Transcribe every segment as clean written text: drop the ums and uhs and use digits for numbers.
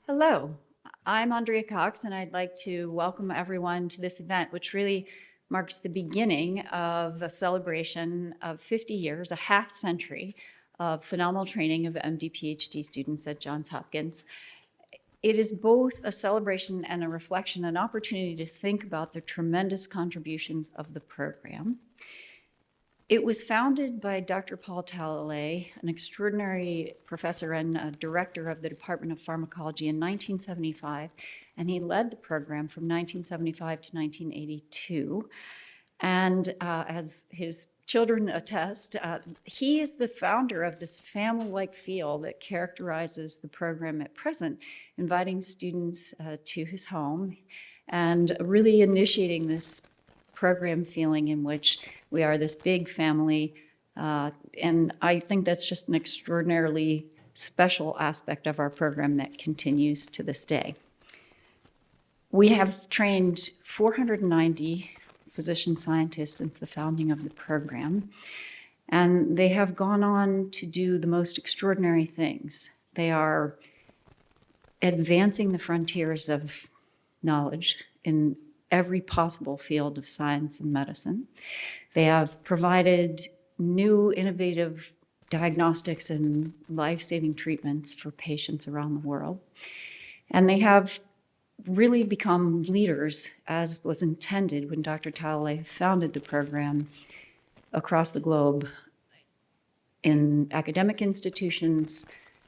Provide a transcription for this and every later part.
Hello, I'm Andrea Cox, and I'd like to welcome everyone to this event, which really marks the beginning of a celebration of 50 years, a half century of phenomenal training of M.D Ph.D. students at Johns Hopkins. It is both a celebration and a reflection, an opportunity to think about the tremendous contributions of the program. It was founded by Dr. Paul Talalay, an extraordinary professor and director of the Department of Pharmacology in 1975, and he led the program from 1975 to 1982. And as his children attest, he is the founder of this family-like feel that characterizes the program at present, inviting students to his home and really initiating this program feeling in which we are this big family. And I think that's just an extraordinarily special aspect of our program that continues to this day. We have trained 490 physician scientists since the founding of the program, and they have gone on to do the most extraordinary things. They are advancing the frontiers of knowledge in every possible field of science and medicine. They have provided new innovative diagnostics and life-saving treatments for patients around the world. And they have really become leaders, as was intended when Dr. Talalay founded the program, across the globe in academic institutions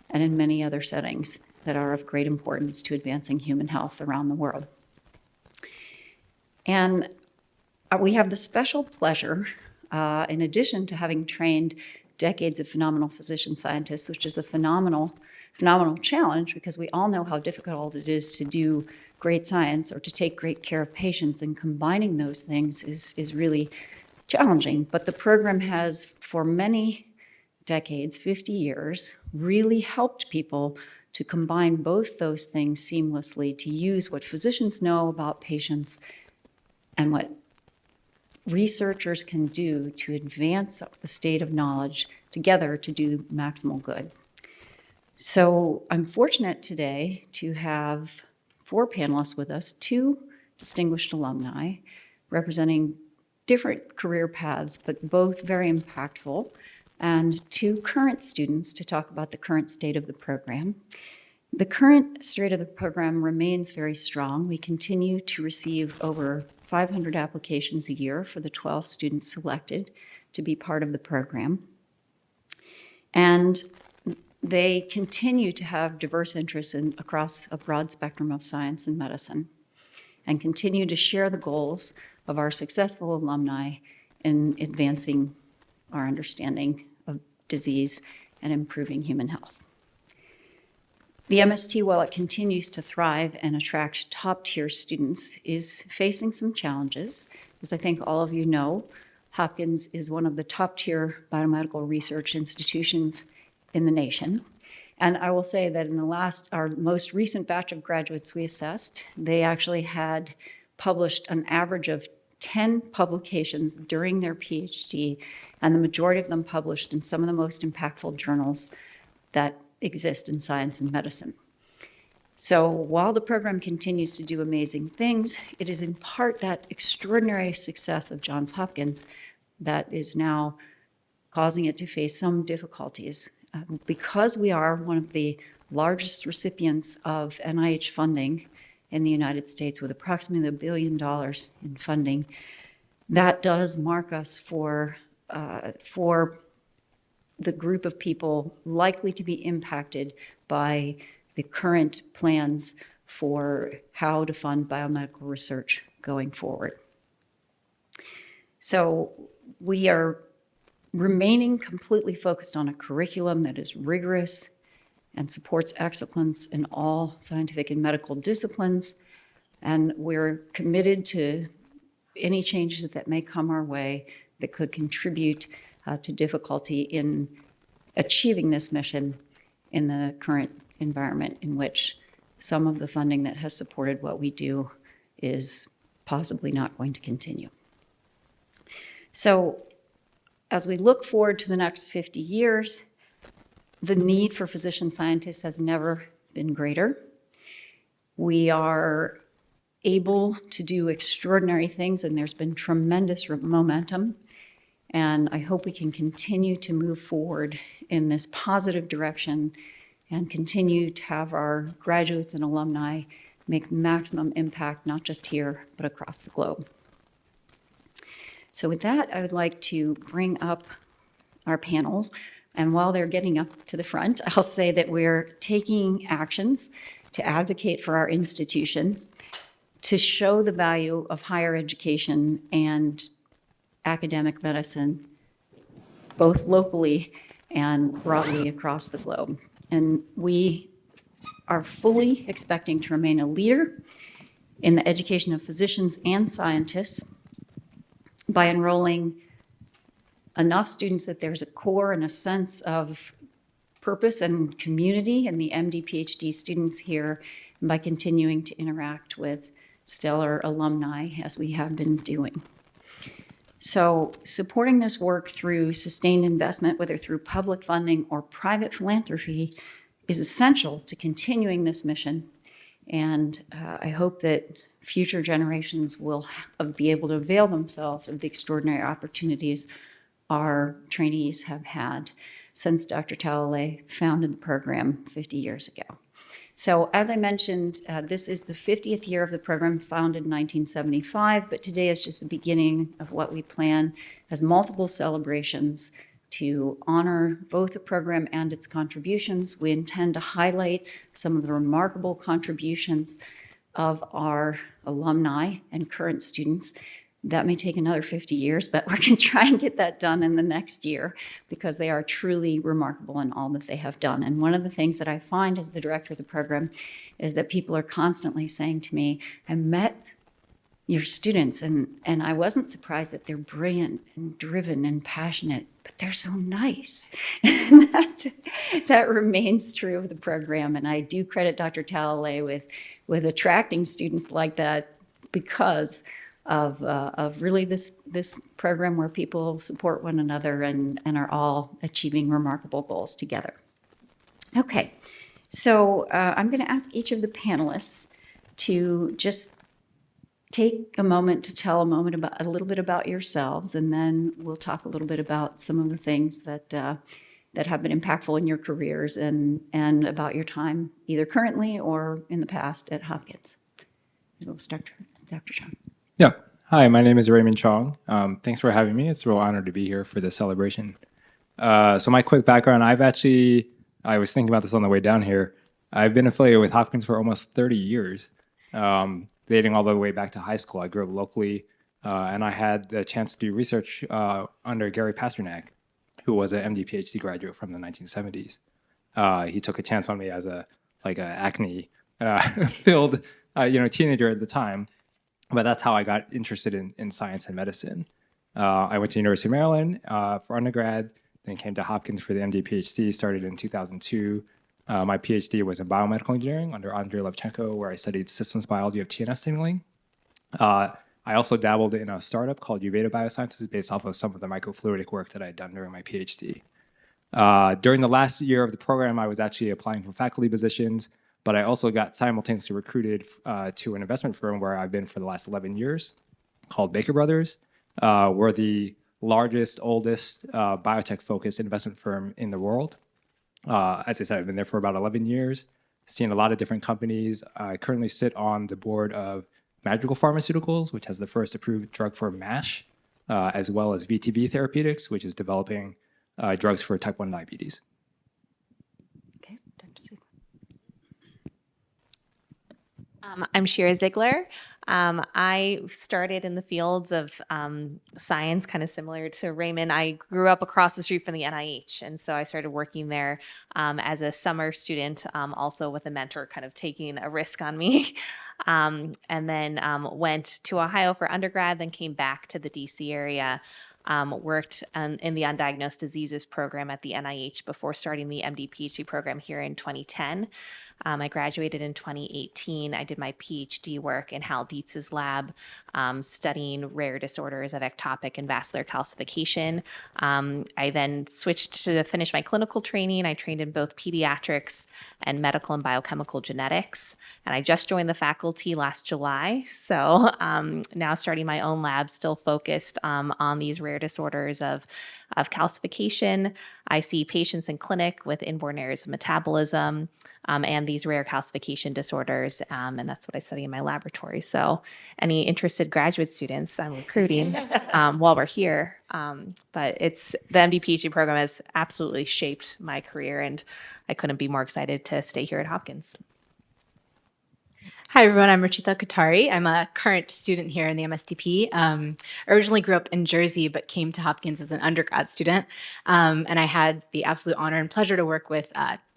and in many other settings that are of great importance to advancing human health around the world. And we have the special pleasure, in addition to having trained decades of phenomenal physician scientists, which is a phenomenal challenge because we all know how difficult it is to do great science or to take great care of patients, and combining those things is really challenging. But the program has, for many decades, 50 years, really helped people to combine both those things seamlessly, to use what physicians know about patients and what researchers can do to advance the state of knowledge together to do maximal good. So I'm fortunate today to have 4 panelists with us, 2 distinguished alumni representing different career paths, but both very impactful, and 2 current students to talk about the current state of the program. The current state of the program remains very strong. We continue to receive over 500 applications a year for the 12 students selected to be part of the program. And they continue to have diverse interests across a broad spectrum of science and medicine, and continue to share the goals of our successful alumni in advancing our understanding of disease and improving human health. The MST, while it continues to thrive and attract top-tier students, is facing some challenges. As I think all of you know, Hopkins is one of the top-tier biomedical research institutions in the nation. And I will say that in our most recent batch of graduates we assessed, they actually had published an average of 10 publications during their PhD, and the majority of them published in some of the most impactful journals that exist in science and medicine. So while the program continues to do amazing things, it is in part that extraordinary success of Johns Hopkins that is now causing it to face some difficulties. Because we are one of the largest recipients of NIH funding in the United States, with approximately $1 billion in funding, that does mark us for the group of people likely to be impacted by the current plans for how to fund biomedical research going forward. So we are remaining completely focused on a curriculum that is rigorous and supports excellence in all scientific and medical disciplines, and we're committed to any changes that may come our way that could contribute to difficulty in achieving this mission in the current environment in which some of the funding that has supported what we do is possibly not going to continue. So as we look forward to the next 50 years, the need for physician scientists has never been greater. We are able to do extraordinary things, and there's been tremendous momentum. And I hope we can continue to move forward in this positive direction and continue to have our graduates and alumni make maximum impact, not just here, but across the globe. So with that, I would like to bring up our panels. And while they're getting up to the front, I'll say that we're taking actions to advocate for our institution, to show the value of higher education and academic medicine, both locally and broadly across the globe. And we are fully expecting to remain a leader in the education of physicians and scientists by enrolling enough students that there's a core and a sense of purpose and community in the M.D. Ph.D. students here, and by continuing to interact with stellar alumni as we have been doing. So supporting this work through sustained investment, whether through public funding or private philanthropy, is essential to continuing this mission. And I hope that future generations will be able to avail themselves of the extraordinary opportunities our trainees have had since Dr. Talalay founded the program 50 years ago. So as I mentioned, this is the 50th year of the program, founded in 1975, but today is just the beginning of what we plan as multiple celebrations to honor both the program and its contributions. We intend to highlight some of the remarkable contributions of our alumni and current students. That may take another 50 years, but we're going to try and get that done in the next year because they are truly remarkable in all that they have done. And one of the things that I find as the director of the program is that people are constantly saying to me, I met your students and I wasn't surprised that they're brilliant and driven and passionate, but they're so nice. And that remains true of the program. And I do credit Dr. Talalay with attracting students like that because of really this program where people support one another and are all achieving remarkable goals together. Okay, so I'm going to ask each of the panelists to just take a moment to tell a little bit about yourselves, and then we'll talk a little bit about some of the things that have been impactful in your careers and about your time either currently or in the past at Hopkins. So we'll start with Dr. Chong. Yeah. Hi, my name is Raymond Chong. Thanks for having me. It's a real honor to be here for this celebration. So my quick background, I was thinking about this on the way down here. I've been affiliated with Hopkins for almost 30 years, dating all the way back to high school. I grew up locally, and I had the chance to do research under Gary Pasternak, who was an M.D. Ph.D. graduate from the 1970s. He took a chance on me as a acne-filled teenager at the time. But that's how I got interested in science and medicine. I went to University of Maryland for undergrad, then came to Hopkins for the M.D. Ph.D., started in 2002. My Ph.D. was in biomedical engineering under Andrei Levchenko, where I studied systems biology of TNF signaling. I also dabbled in a startup called Uveda Biosciences based off of some of the microfluidic work that I had done during my Ph.D. During the last year of the program, I was actually applying for faculty positions, but I also got simultaneously recruited to an investment firm where I've been for the last 11 years called Baker Brothers. We're the largest, oldest biotech-focused investment firm in the world. As I said, I've been there for about 11 years, seen a lot of different companies. I currently sit on the board of Madrigal Pharmaceuticals, which has the first approved drug for MASH, as well as VTB Therapeutics, which is developing drugs for type 1 diabetes. I'm Shira Ziegler. I started in the fields of science, kind of similar to Raymond. I grew up across the street from the NIH, and so I started working there as a summer student, also with a mentor kind of taking a risk on me. And then went to Ohio for undergrad, then came back to the DC area, worked in the Undiagnosed Diseases program at the NIH before starting the MD Ph.D. program here in 2010. I graduated in 2018. I did my PhD work in Hal Dietz's lab, studying rare disorders of ectopic and vascular calcification. I then switched to finish my clinical training. I trained in both pediatrics and medical and biochemical genetics. And I just joined the faculty last July. So now starting my own lab, still focused on these rare disorders of calcification. I see patients in clinic with inborn errors of metabolism and these rare calcification disorders. And that's what I study in my laboratory. So any interested graduate students, I'm recruiting while we're here. But the MD Ph.D. program has absolutely shaped my career, and I couldn't be more excited to stay here at Hopkins. Hi, everyone. I'm Ruchita Katari. I'm a current student here in the MSTP. I originally grew up in Jersey, but came to Hopkins as an undergrad student. And I had the absolute honor and pleasure to work with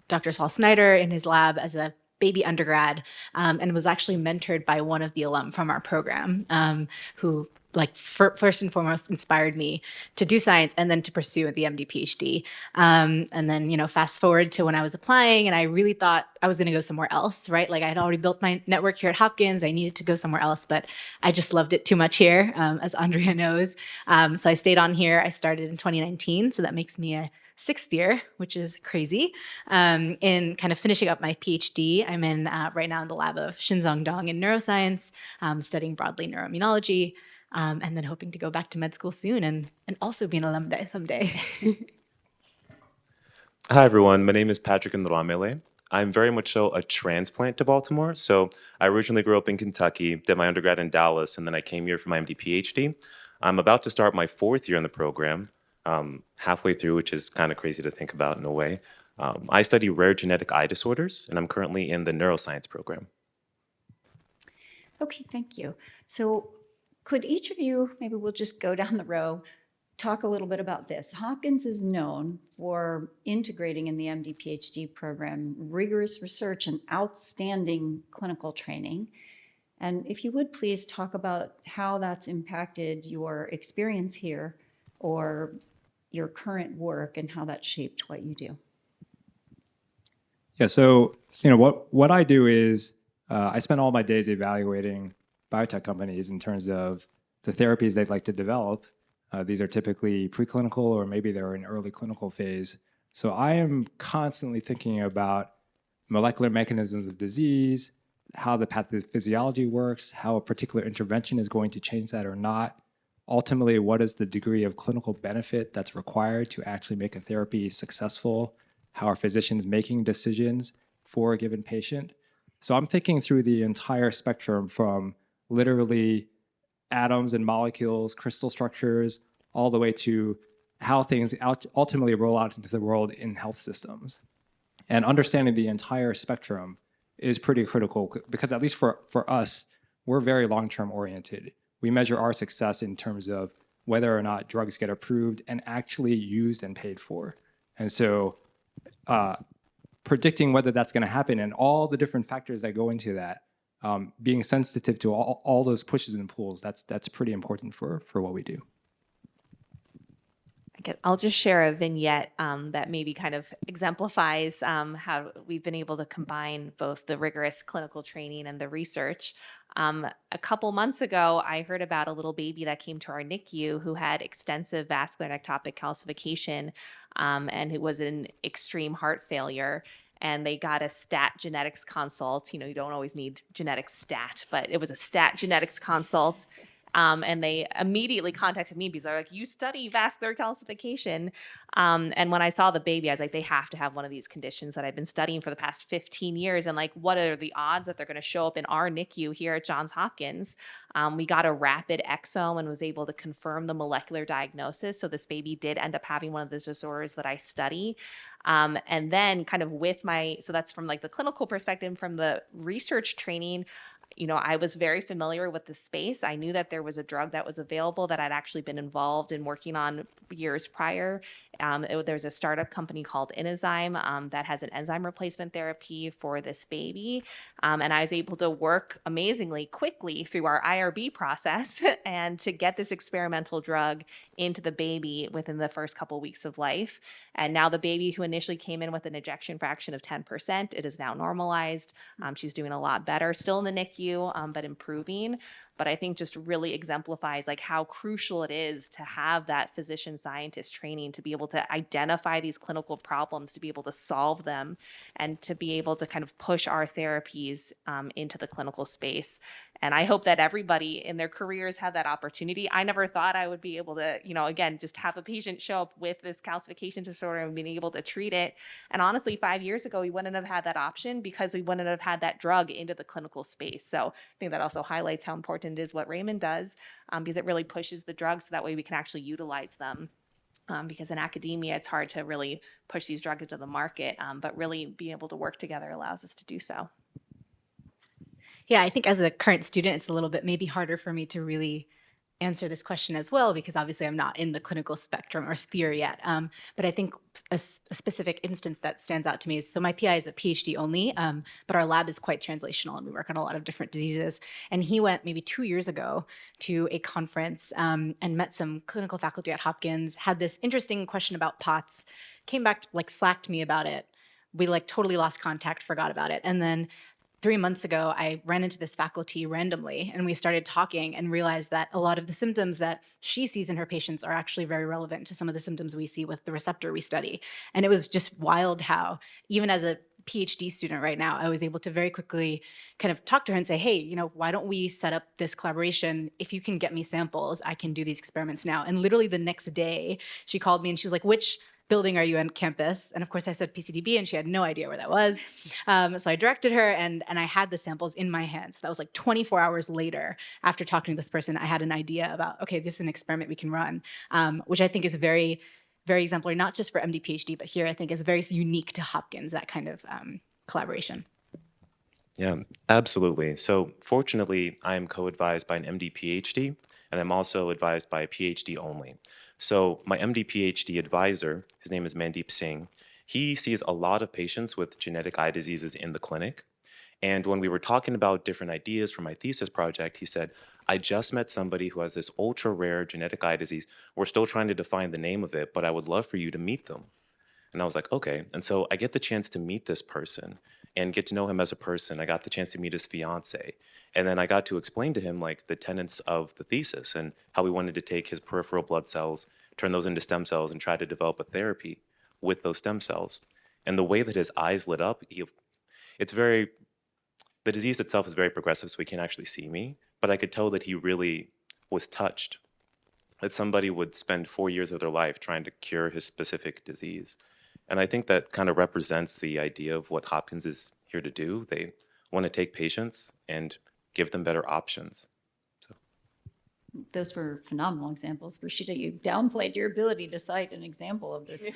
Dr. Saul Snyder in his lab as a baby undergrad, and was actually mentored by one of the alum from our program, who first and foremost inspired me to do science and then to pursue the MD PhD. And then, fast forward to when I was applying, and I really thought I was going to go somewhere else, right? Like I had already built my network here at Hopkins. I needed to go somewhere else, but I just loved it too much here, as Andrea knows. So I stayed on here. I started in 2019, so that makes me a 6th year, which is crazy, in kind of finishing up my PhD. I'm in right now in the lab of Shinzong Dong in neuroscience, studying broadly neuroimmunology, and then hoping to go back to med school soon and also be an alumni someday. Hi, everyone. My name is Patrick Ndramele. I'm very much so a transplant to Baltimore. So I originally grew up in Kentucky, did my undergrad in Dallas, and then I came here for my MD PhD. I'm about to start my 4th year in the program, halfway through, which is kind of crazy to think about in a way. I study rare genetic eye disorders, and I'm currently in the neuroscience program. Okay, thank you. So could each of you, maybe we'll just go down the row, talk a little bit about this. Hopkins is known for integrating in the MD PhD program rigorous research and outstanding clinical training. And if you would please talk about how that's impacted your experience here or your current work and how that shaped what you do. Yeah, so what I do is I spend all my days evaluating biotech companies in terms of the therapies they'd like to develop. These are typically preclinical or maybe they're in early clinical phase. So I am constantly thinking about molecular mechanisms of disease, how the pathophysiology works, how a particular intervention is going to change that or not. Ultimately, what is the degree of clinical benefit that's required to actually make a therapy successful? How are physicians making decisions for a given patient? So I'm thinking through the entire spectrum from literally atoms and molecules, crystal structures, all the way to how things ultimately roll out into the world in health systems. And understanding the entire spectrum is pretty critical because at least for us, we're very long-term oriented. We measure our success in terms of whether or not drugs get approved and actually used and paid for. And so predicting whether that's going to happen and all the different factors that go into that, being sensitive to all those pushes and pulls, that's pretty important for what we do. I'll just share a vignette that maybe kind of exemplifies how we've been able to combine both the rigorous clinical training and the research. A couple months ago, I heard about a little baby that came to our NICU who had extensive vascular and ectopic calcification and who was in extreme heart failure. And they got a stat genetics consult. You don't always need genetic stat, but it was a stat genetics consult. And they immediately contacted me because they're like, you study vascular calcification. And when I saw the baby, I was like, they have to have one of these conditions that I've been studying for the past 15 years. And what are the odds that they're going to show up in our NICU here at Johns Hopkins? We got a rapid exome and was able to confirm the molecular diagnosis. So this baby did end up having one of the disorders that I study. And then kind of so that's from the clinical perspective, from the research training, I was very familiar with the space. I knew that there was a drug that was available that I'd actually been involved in working on years prior. There's a startup company called Inozyme that has an enzyme replacement therapy for this baby. And I was able to work amazingly quickly through our IRB process and to get this experimental drug into the baby within the first couple weeks of life. And now the baby who initially came in with an ejection fraction of 10%, it is now normalized. She's doing a lot better, still in the NICU, but improving. But I think just really exemplifies like how crucial it is to have that physician scientist training to be able to identify these clinical problems, to be able to solve them, and to be able to kind of push our therapies into the clinical space. And I hope that everybody in their careers have that opportunity. I never thought I would be able to, again, just have a patient show up with this calcification disorder and being able to treat it. And honestly, 5 years ago, we wouldn't have had that option because we wouldn't have had that drug into the clinical space. So I think that also highlights how important it is what Raymond does, because it really pushes the drugs so that way we can actually utilize them. Because in academia, it's hard to really push these drugs into the market, but really being able to work together allows us to do so. Yeah, I think as a current student, it's a little bit maybe harder for me to really answer this question as well, because obviously I'm not in the clinical spectrum or sphere yet. But I think a specific instance that stands out to me is, so my PI is a PhD only, but our lab is quite translational and we work on a lot of different diseases. And he went maybe 2 years ago to a conference and met some clinical faculty at Hopkins, had this interesting question about POTS, came back, like slacked me about it. We like totally lost contact, forgot about it. And then 3 months ago, I ran into this faculty randomly and we started talking and realized that a lot of the symptoms that she sees in her patients are actually very relevant to some of the symptoms we see with the receptor we study. And it was just wild how, even as a PhD student right now, I was able to very quickly kind of talk to her and say, hey, why don't we set up this collaboration? If you can get me samples, I can do these experiments now. And literally the next day, she called me and she was like, which building are you on campus? And of course I said PCDB and she had no idea where that was. So I directed her and I had the samples in my hands. So that was like 24 hours later after talking to this person, I had an idea about, okay, this is an experiment we can run, which I think is very, very exemplary, not just for MD PhD, but here I think is very unique to Hopkins, that kind of collaboration. Yeah, absolutely. So fortunately, I am co-advised by an MD PhD, and I'm also advised by a PhD only. So my MD PhD advisor, his name is Mandeep Singh, he sees a lot of patients with genetic eye diseases in the clinic. And when we were talking about different ideas for my thesis project, he said, I just met somebody who has this ultra rare genetic eye disease. We're still trying to define the name of it, but I would love for you to meet them. And I was like, okay. And so I get the chance to meet this person and get to know him as a person. I got the chance to meet his fiance. And then I got to explain to him like the tenets of the thesis and how we wanted to take his peripheral blood cells, turn those into stem cells and try to develop a therapy with those stem cells. And the way that his eyes lit up, the disease itself is very progressive, so he can't actually see me, but I could tell that he really was touched that somebody would spend 4 years of their life trying to cure his specific disease. And I think that kind of represents the idea of what Hopkins is here to do. They want to take patients and give them better options. So. Those were phenomenal examples. Rashida, you downplayed your ability to cite an example of this,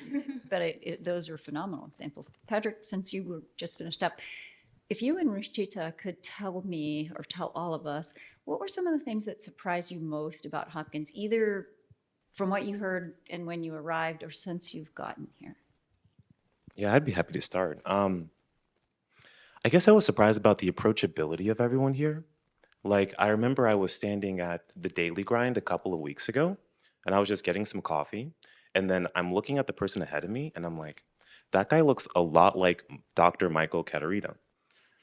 but those are phenomenal examples. Patrick, since you were just finished up, if you and Rashida could tell me or tell all of us, what were some of the things that surprised you most about Hopkins, either from what you heard and when you arrived or since you've gotten here? Yeah, I'd be happy to start. I guess I was surprised about the approachability of everyone here. Like, I remember I was standing at the Daily Grind a couple of weeks ago, and I was just getting some coffee, and then I'm looking at the person ahead of me, and I'm like, that guy looks a lot like Dr. Michael Caterina,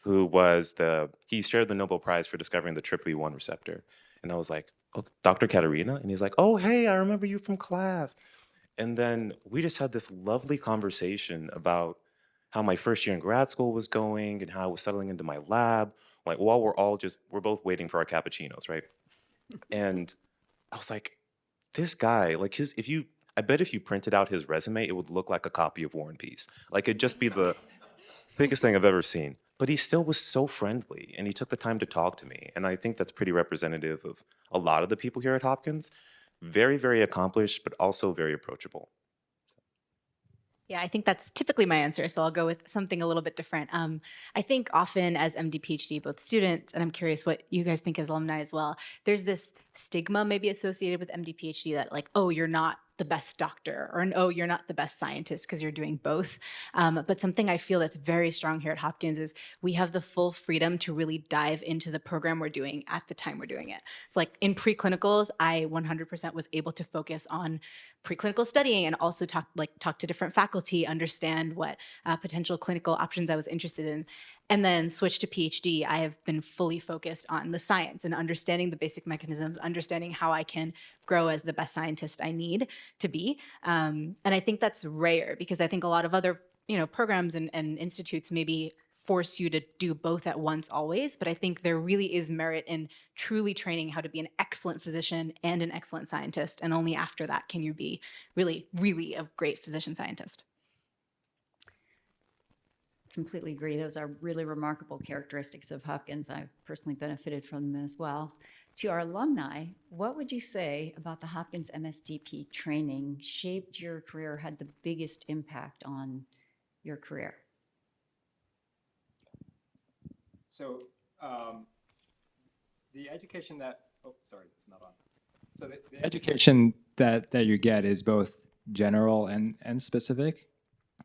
who he shared the Nobel Prize for discovering the TRPV1 receptor. And I was like, oh, Dr. Caterina? And he's like, oh, hey, I remember you from class. And then we just had this lovely conversation about how my first year in grad school was going and how I was settling into my lab. Like, while we're both waiting for our cappuccinos, right? And I was like, this guy, like I bet if you printed out his resume, it would look like a copy of War and Peace. Like, it'd just be the biggest thing I've ever seen. But he still was so friendly and he took the time to talk to me. And I think that's pretty representative of a lot of the people here at Hopkins. Very, very accomplished, but also very approachable. Yeah, I think that's typically my answer. So I'll go with something a little bit different. I think often as MD PhD, both students, and I'm curious what you guys think as alumni as well, there's this stigma maybe associated with MD PhD that like, oh, you're not the best doctor, or oh, you're not the best scientist because you're doing both. But something I feel that's very strong here at Hopkins is we have the full freedom to really dive into the program we're doing at the time we're doing it. So like in preclinicals, I 100% was able to focus on preclinical studying and also talk to different faculty, understand what potential clinical options I was interested in, and then switch to PhD. I have been fully focused on the science and understanding the basic mechanisms, understanding how I can grow as the best scientist I need to be. And I think that's rare because I think a lot of other programs and institutes maybe force you to do both at once always, but I think there really is merit in truly training how to be an excellent physician and an excellent scientist, and only after that can you be really, really a great physician scientist. Completely agree. Those are really remarkable characteristics of Hopkins. I've personally benefited from them as well. To our alumni, what would you say about the Hopkins MSTP training shaped your career, had the biggest impact on your career? So the education that, oh, sorry, it's not on. So the education that you get is both general and specific.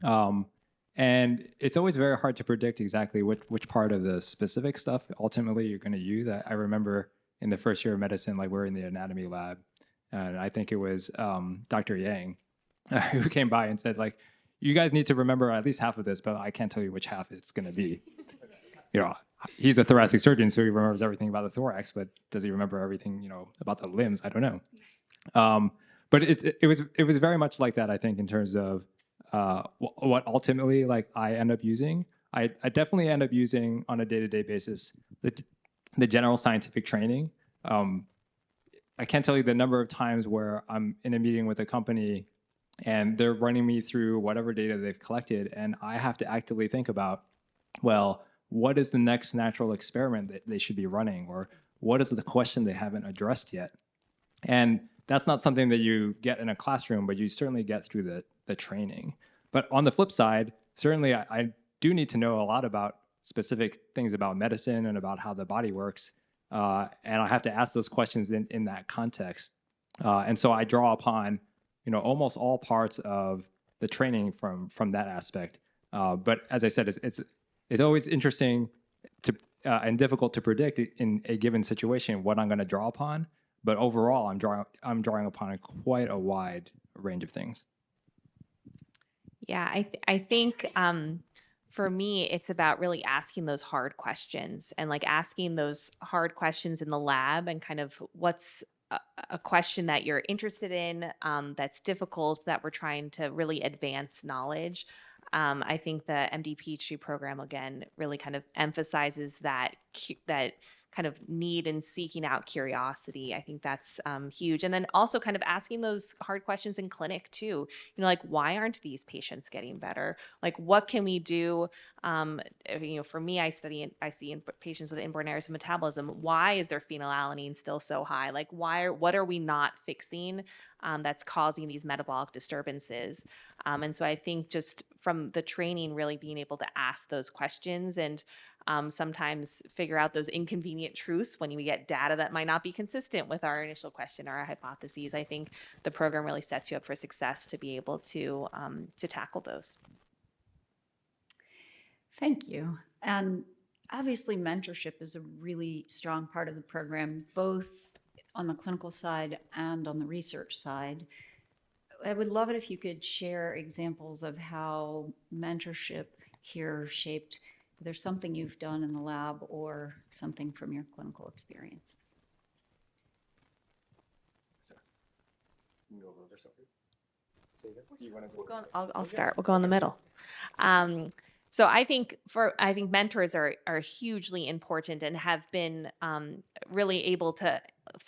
And it's always very hard to predict exactly which part of the specific stuff ultimately you're going to use. I remember in the first year of medicine, like we're in the anatomy lab, and I think it was Dr. Yang who came by and said, like, you guys need to remember at least half of this, but I can't tell you which half it's going to be. He's a thoracic surgeon, so he remembers everything about the thorax, but does he remember everything, about the limbs? I don't know. But it was very much like that, I think, in terms of what ultimately like I end up using. I definitely end up using on a day-to-day basis the general scientific training. I can't tell you the number of times where I'm in a meeting with a company and they're running me through whatever data they've collected, and I have to actively think about, well, what is the next natural experiment that they should be running, or what is the question they haven't addressed yet? And that's not something that you get in a classroom, but you certainly get through the training. But on the flip side, certainly I do need to know a lot about specific things about medicine and about how the body works. And I have to ask those questions in that context. And so I draw upon, almost all parts of the training from that aspect. But as I said, it's always interesting and difficult to predict in a given situation what I'm going to draw upon. But overall, I'm drawing upon quite a wide range of things. Yeah, I think for me, it's about really asking those hard questions and like asking those hard questions in the lab and kind of what's a question that you're interested in that's difficult, that we're trying to really advance knowledge. I think the MD Ph.D. program, again, really kind of emphasizes that kind of need and seeking out curiosity. I think that's huge. And then also kind of asking those hard questions in clinic too. Like, why aren't these patients getting better? Like, what can we do? For me, I see in patients with inborn errors of metabolism, why is their phenylalanine still so high? Like, what are we not fixing that's causing these metabolic disturbances? And so I think just from the training, really being able to ask those questions and sometimes figure out those inconvenient truths when we get data that might not be consistent with our initial question or our hypotheses. I think the program really sets you up for success to be able to tackle those. Thank you. And obviously, mentorship is a really strong part of the program, both on the clinical side and on the research side. I would love it if you could share examples of how mentorship here shaped either something you've done in the lab or something from your clinical experiences. I'll start. We'll go in the middle. So I think mentors are hugely important and have been really able to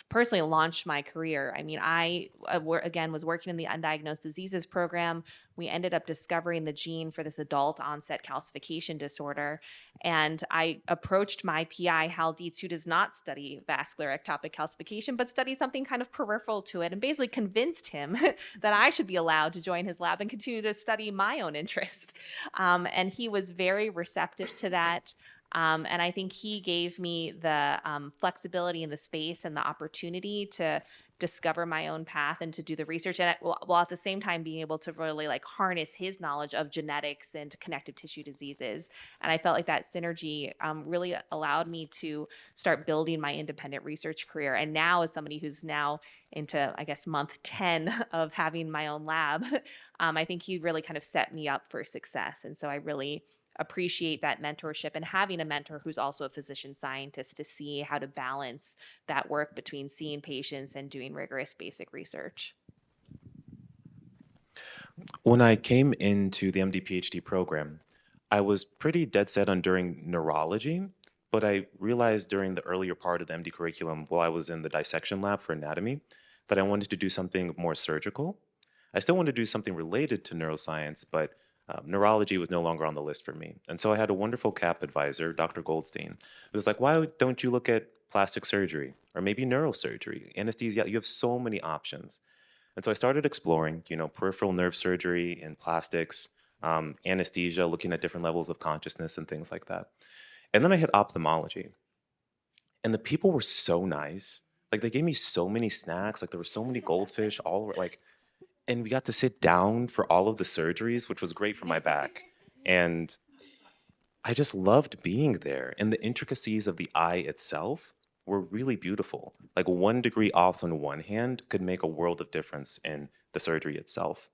personally launched my career. I mean, I again was working in the undiagnosed diseases program. We ended up discovering the gene for this adult onset calcification disorder, and I approached my PI, Hal Dietz, who does not study vascular ectopic calcification, but studies something kind of peripheral to it, and basically convinced him that I should be allowed to join his lab and continue to study my own interest. And he was very receptive to that. And I think he gave me the flexibility and the space and the opportunity to discover my own path and to do the research, and while at the same time being able to really like harness his knowledge of genetics and connective tissue diseases. And I felt like that synergy really allowed me to start building my independent research career. And now, as somebody who's now into, I guess, month 10 of having my own lab, I think he really kind of set me up for success. And so I really appreciate that mentorship and having a mentor who's also a physician scientist to see how to balance that work between seeing patients and doing rigorous basic research. When I came into the MD Ph.D. program, I was pretty dead set on doing neurology, but I realized during the earlier part of the MD curriculum, while I was in the dissection lab for anatomy, that I wanted to do something more surgical. I still wanted to do something related to neuroscience, but neurology was no longer on the list for me. And so I had a wonderful CAP advisor, Dr. Goldstein, who was like, why don't you look at plastic surgery or maybe neurosurgery, anesthesia? You have so many options. And so I started exploring, peripheral nerve surgery and plastics, anesthesia, looking at different levels of consciousness and things like that. And then I hit ophthalmology. And the people were so nice. Like, they gave me so many snacks. Like, there were so many goldfish all over, like, and we got to sit down for all of the surgeries, which was great for my back. And I just loved being there. And the intricacies of the eye itself were really beautiful. Like, 1 degree off on one hand could make a world of difference in the surgery itself.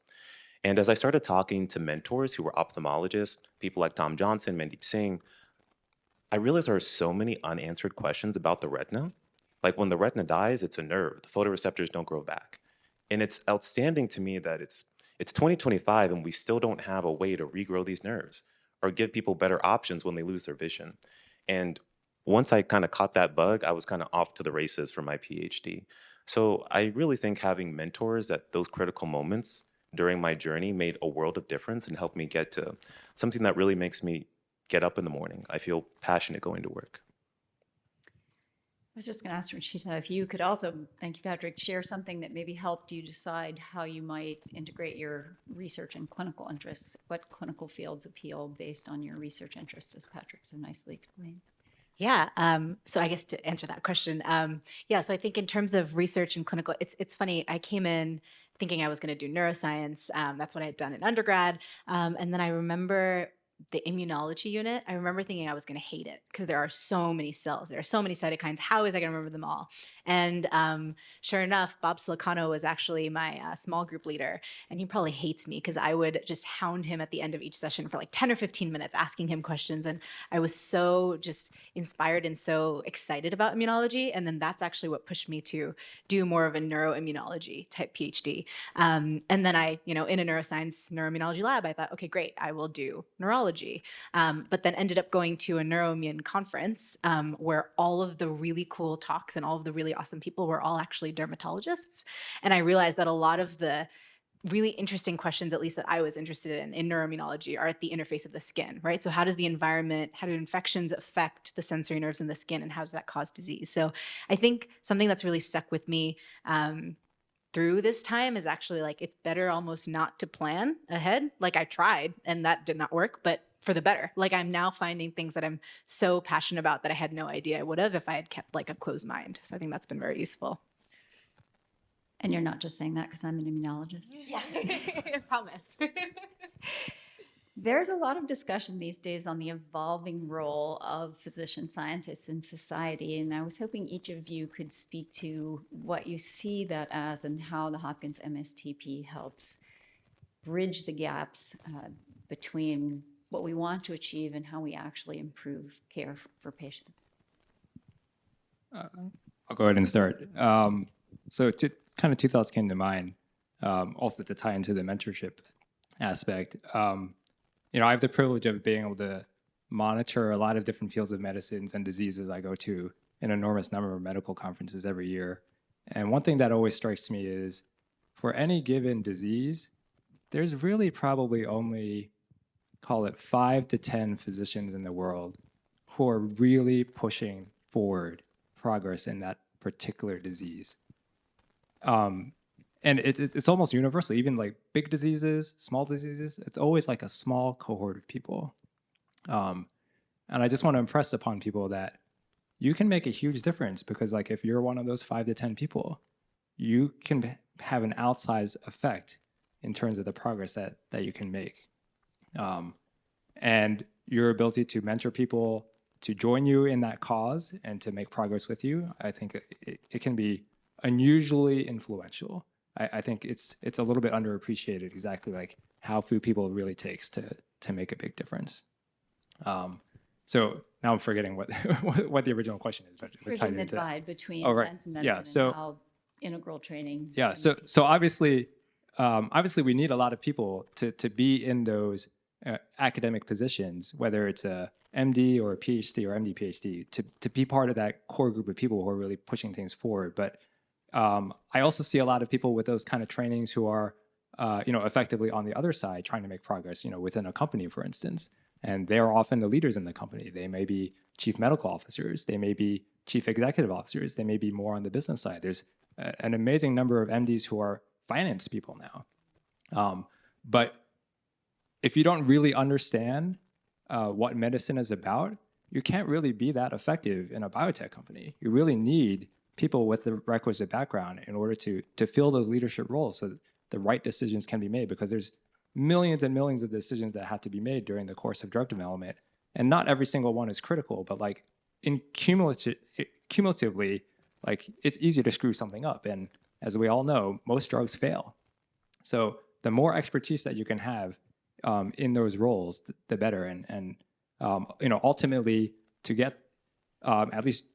And as I started talking to mentors who were ophthalmologists, people like Tom Johnson, Mandeep Singh, I realized there are so many unanswered questions about the retina. Like, when the retina dies, it's a nerve. The photoreceptors don't grow back. And it's outstanding to me that it's 2025 and we still don't have a way to regrow these nerves or give people better options when they lose their vision. And once I kind of caught that bug, I was kind of off to the races for my PhD. So I really think having mentors at those critical moments during my journey made a world of difference and helped me get to something that really makes me get up in the morning. I feel passionate going to work. I was just going to ask Rachita if you could also, thank you, Patrick, share something that maybe helped you decide how you might integrate your research and clinical interests. What clinical fields appeal based on your research interests, as Patrick so nicely explained? Yeah. So I guess to answer that question, so I think in terms of research and clinical, it's funny. I came in thinking I was going to do neuroscience. That's what I had done in undergrad. And then I remember the immunology unit. I remember thinking I was going to hate it because there are so many cells. There are so many cytokines. How is I going to remember them all? And sure enough, Bob Silicano was actually my small group leader. And he probably hates me because I would just hound him at the end of each session for like 10 or 15 minutes asking him questions. And I was so just inspired and so excited about immunology. And then that's actually what pushed me to do more of a neuroimmunology type PhD. And then I, in a neuroscience neuroimmunology lab, I thought, okay, great, I will do neurology. But then ended up going to a neuroimmune conference where all of the really cool talks and all of the really awesome people were all actually dermatologists. And I realized that a lot of the really interesting questions, at least that I was interested in neuroimmunology, are at the interface of the skin, right? So how does the environment, how do infections affect the sensory nerves in the skin, and how does that cause disease? So I think something that's really stuck with me through this time is actually like, it's better almost not to plan ahead. Like, I tried and that did not work, but for the better. Like, I'm now finding things that I'm so passionate about that I had no idea I would have if I had kept like a closed mind. So I think that's been very useful. And you're not just saying that because I'm an immunologist. Yeah, I promise. There's a lot of discussion these days on the evolving role of physician scientists in society, and I was hoping each of you could speak to what you see that as and how the Hopkins MSTP helps bridge the gaps between what we want to achieve and how we actually improve care for patients. I'll go ahead and start. So kind of 2 thoughts came to mind, also to tie into the mentorship aspect. I have the privilege of being able to monitor a lot of different fields of medicines and diseases I go to an enormous number of medical conferences every year. And one thing that always strikes me is for any given disease, there's really probably only, call it 5 to 10 physicians in the world who are really pushing forward progress in that particular disease. And it's almost universal, even like big diseases, small diseases, it's always like a small cohort of people. And I just want to impress upon people that you can make a huge difference, because like if you're one of those 5 to 10 people, you can have an outsized effect in terms of the progress that you can make. And your ability to mentor people to join you in that cause and to make progress with you, I think it can be unusually influential. I think it's a little bit underappreciated exactly like how few people it really takes to make a big difference. So now I'm forgetting what what the original question is. Just bridging the divide between right. science and medicine and how integral training. Yeah. So obviously we need a lot of people to be in those academic positions, whether it's a MD or a PhD or MD PhD, to be part of that core group of people who are really pushing things forward. But I also see a lot of people with those kind of trainings who are, effectively on the other side trying to make progress, within a company, for instance. And they are often the leaders in the company. They may be chief medical officers. They may be chief executive officers. They may be more on the business side. There's an amazing number of MDs who are finance people now. But if you don't really understand what medicine is about, you can't really be that effective in a biotech company. You really need people with the requisite background in order to fill those leadership roles so that the right decisions can be made, because there's millions and millions of decisions that have to be made during the course of drug development. And not every single one is critical, but like cumulatively, like it's easy to screw something up. And as we all know, most drugs fail. So the more expertise that you can have in those roles, the better. And ultimately, to get at least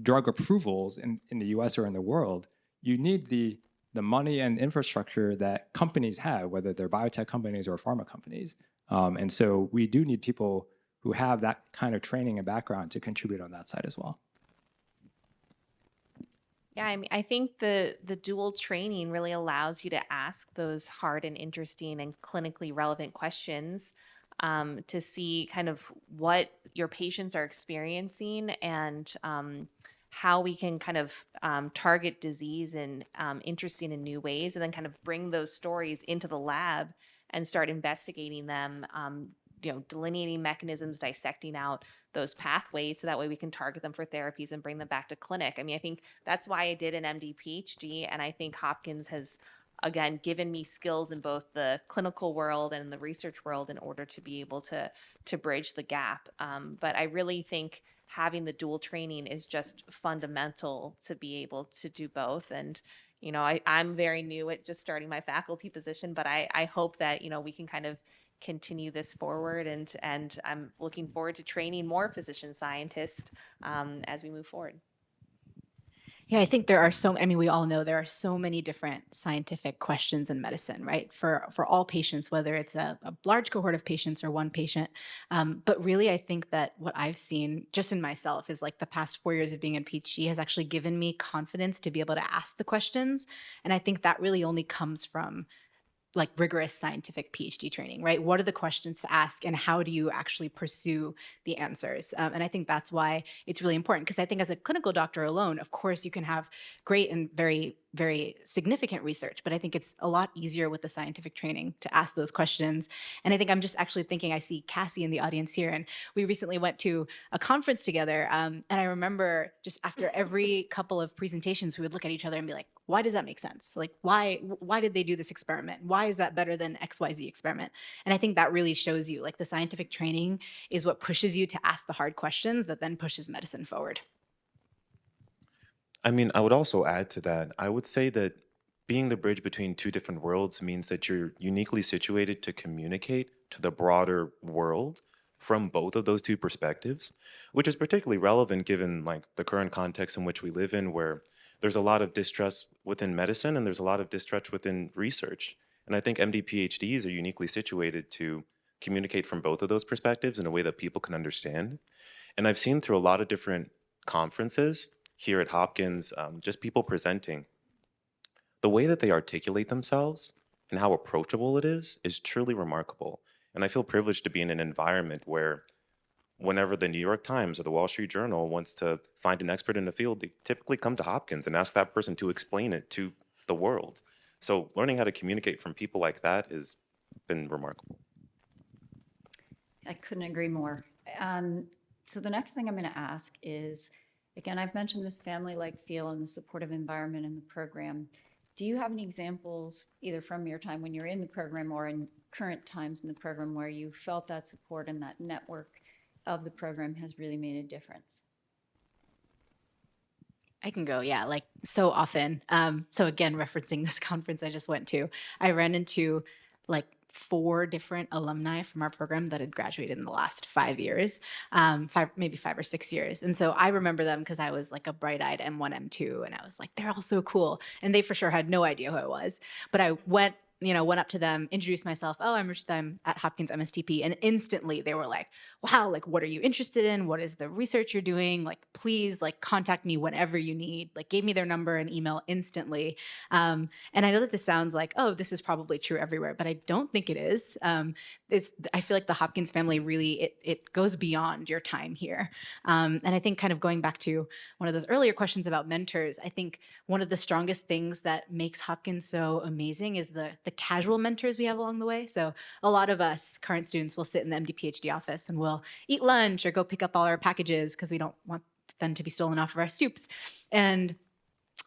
drug approvals in the US or in the world, you need the money and infrastructure that companies have, whether they're biotech companies or pharma companies. And so we do need people who have that kind of training and background to contribute on that side as well. Yeah, I mean, I think the dual training really allows you to ask those hard and interesting and clinically relevant questions to see kind of what your patients are experiencing and how we can kind of target disease in interesting and new ways, and then kind of bring those stories into the lab and start investigating them, delineating mechanisms, dissecting out those pathways, so that way we can target them for therapies and bring them back to clinic. I mean, I think that's why I did an MD PhD, and I think Hopkins has, again, given me skills in both the clinical world and the research world in order to be able to bridge the gap. But I really think having the dual training is just fundamental to be able to do both. And I'm very new at just starting my faculty position, but I hope that we can kind of continue this forward, and I'm looking forward to training more physician scientists as we move forward. Yeah, I think we all know there are so many different scientific questions in medicine, right? For all patients, whether it's a large cohort of patients or one patient. But really, I think that what I've seen just in myself is like the past 4 years of being a PhD has actually given me confidence to be able to ask the questions. And I think that really only comes from like rigorous scientific PhD training, right? What are the questions to ask and how do you actually pursue the answers? And I think that's why it's really important, because I think as a clinical doctor alone, of course, you can have great and very, very significant research, but I think it's a lot easier with the scientific training to ask those questions. And I think I'm just actually thinking, I see Cassie in the audience here, and we recently went to a conference together. And I remember just after every couple of presentations, we would look at each other and be like, why does that make sense? Like, why did they do this experiment? Why is that better than XYZ experiment? And I think that really shows you, like, the scientific training is what pushes you to ask the hard questions that then pushes medicine forward. I mean, I would also add to that. I would say that being the bridge between two different worlds means that you're uniquely situated to communicate to the broader world from both of those two perspectives, which is particularly relevant given like the current context in which we live in, where there's a lot of distrust within medicine and there's a lot of distrust within research. And I think MD PhDs are uniquely situated to communicate from both of those perspectives in a way that people can understand. And I've seen through a lot of different conferences here at Hopkins, just people presenting, the way that they articulate themselves and how approachable it is truly remarkable. And I feel privileged to be in an environment where whenever the New York Times or the Wall Street Journal wants to find an expert in a field, they typically come to Hopkins and ask that person to explain it to the world. So learning how to communicate from people like that has been remarkable. I couldn't agree more. So the next thing I'm going to ask is, again, I've mentioned this family-like feel and the supportive environment in the program. Do you have any examples, either from your time when you're in the program or in current times in the program, where you felt that support and that network of the program has really made a difference? I can go, yeah, like so often. So again, referencing this conference I just went to, I ran into like 4 different alumni from our program that had graduated in the last 5 years, maybe 5 or 6 years. And so I remember them because I was like a bright-eyed M1, M2, and I was like, they're all so cool. And they for sure had no idea who I was. But I went up to them, introduced myself. Oh, I'm Rishita. I'm at Hopkins MSTP. And instantly they were like, wow, like, what are you interested in? What is the research you're doing? Like, please, like, contact me whenever you need. Like, gave me their number and email instantly. And I know that this sounds like, oh, this is probably true everywhere, but I don't think it is. I feel like the Hopkins family really, it goes beyond your time here. And I think kind of going back to one of those earlier questions about mentors, I think one of the strongest things that makes Hopkins so amazing is the casual mentors we have along the way. So a lot of us current students will sit in the M.D Ph.D office and we'll eat lunch or go pick up all our packages because we don't want them to be stolen off of our stoops. And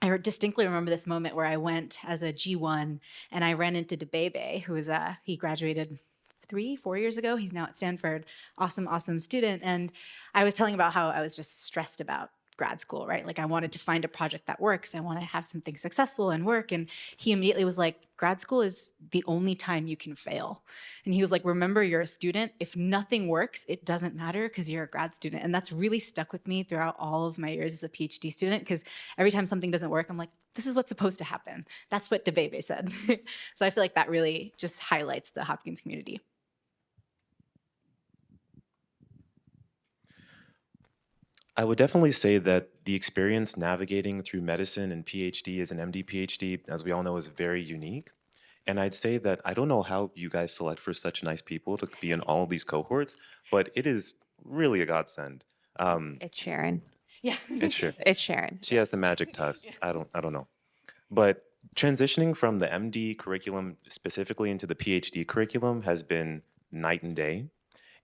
I distinctly remember this moment where I went as a G1 and I ran into Debebe, who is he graduated 3-4 years ago. He's now at Stanford. Awesome student. And I was telling about how I was just stressed about grad school, right? Like I wanted to find a project that works. I want to have something successful and work. And he immediately was like, grad school is the only time you can fail. And he was like, remember, you're a student. If nothing works, it doesn't matter because you're a grad student. And that's really stuck with me throughout all of my years as a PhD student, because every time something doesn't work, I'm like, this is what's supposed to happen. That's what Debebe said. So I feel like that really just highlights the Hopkins community. I would definitely say that the experience navigating through medicine and PhD as an MD PhD, as we all know, is very unique. And I'd say that I don't know how you guys select for such nice people to be in all of these cohorts, but it is really a godsend. It's Sharon. Yeah. It's sure. It's Sharon. She has the magic touch. I don't know. But transitioning from the MD curriculum specifically into the PhD curriculum has been night and day.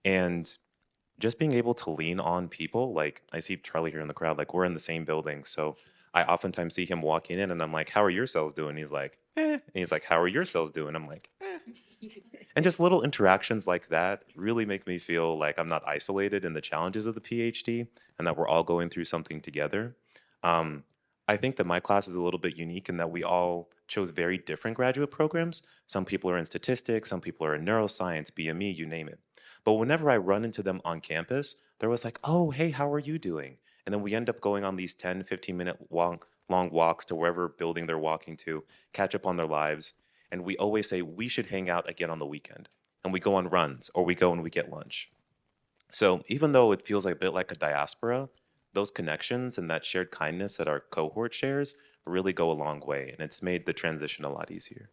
And just being able to lean on people, like I see Charlie here in the crowd, like we're in the same building. So I oftentimes see him walking in and I'm like, how are your cells doing? He's like, eh. And he's like, how are your cells doing? I'm like, eh. And just little interactions like that really make me feel like I'm not isolated in the challenges of the PhD and that we're all going through something together. I think that my class is a little bit unique in that we all chose very different graduate programs. Some people are in statistics, some people are in neuroscience, BME, you name it. But whenever I run into them on campus, they're always like, oh, hey, how are you doing? And then we end up going on these 10, 15-minute long walks to wherever building they're walking to, catch up on their lives. And we always say we should hang out again on the weekend. And we go on runs or we go and we get lunch. So even though it feels like a bit like a diaspora, those connections and that shared kindness that our cohort shares really go a long way. And it's made the transition a lot easier.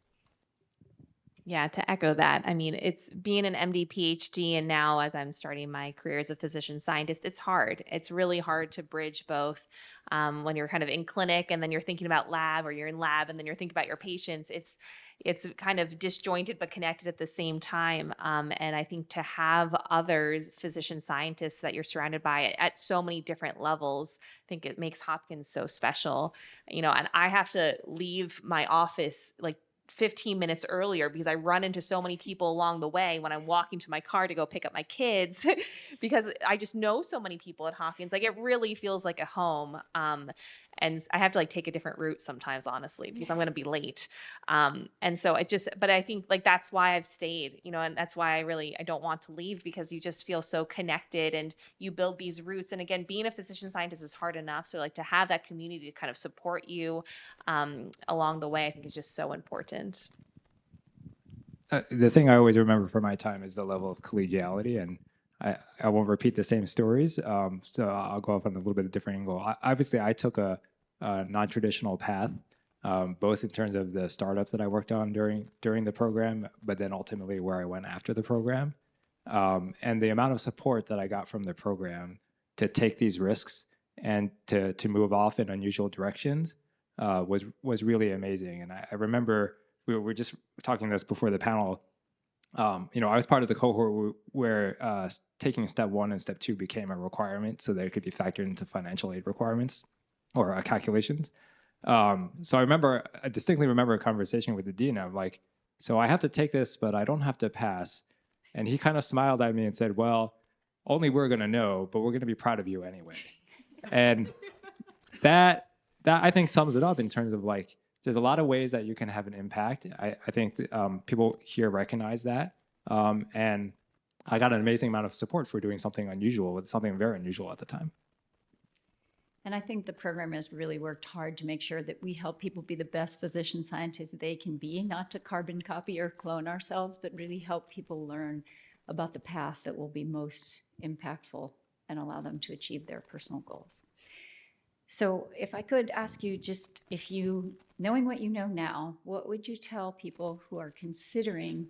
Yeah, to echo that, I mean, it's being an MD PhD, and now as I'm starting my career as a physician scientist, it's hard. It's really hard to bridge both when you're kind of in clinic and then you're thinking about lab, or you're in lab and then you're thinking about your patients. It's kind of disjointed but connected at the same time. And I think to have others, physician scientists that you're surrounded by at so many different levels, I think it makes Hopkins so special. And I have to leave my office like 15 minutes earlier because I run into so many people along the way when I'm walking to my car to go pick up my kids because I just know so many people at Hopkins. Like, it really feels like a home. And I have to like take a different route sometimes, honestly, because I'm going to be late. And so but I think like that's why I've stayed, and that's why I don't want to leave, because you just feel so connected and you build these roots. And again, being a physician scientist is hard enough. So like to have that community to kind of support you along the way, I think is just so important. The thing I always remember from my time is the level of collegiality, and I won't repeat the same stories, so I'll go off on a little bit of different angle. Obviously, I took a non-traditional path, both in terms of the startups that I worked on during the program, but then ultimately where I went after the program. And the amount of support that I got from the program to take these risks and to move off in unusual directions was really amazing. And I remember we were just talking this before the panel. I was part of the cohort where taking step 1 and step 2 became a requirement, so that it could be factored into financial aid requirements or calculations. So I distinctly remember a conversation with the dean. I'm like, so I have to take this, but I don't have to pass. And he kind of smiled at me and said, well, only we're going to know, but we're going to be proud of you anyway. And that I think sums it up in terms of like, there's a lot of ways that you can have an impact. I think people here recognize that. And I got an amazing amount of support for doing something unusual, something very unusual at the time. And I think the program has really worked hard to make sure that we help people be the best physician scientists they can be, not to carbon copy or clone ourselves, but really help people learn about the path that will be most impactful and allow them to achieve their personal goals. So if I could ask you, just if you, knowing what you know now, what would you tell people who are considering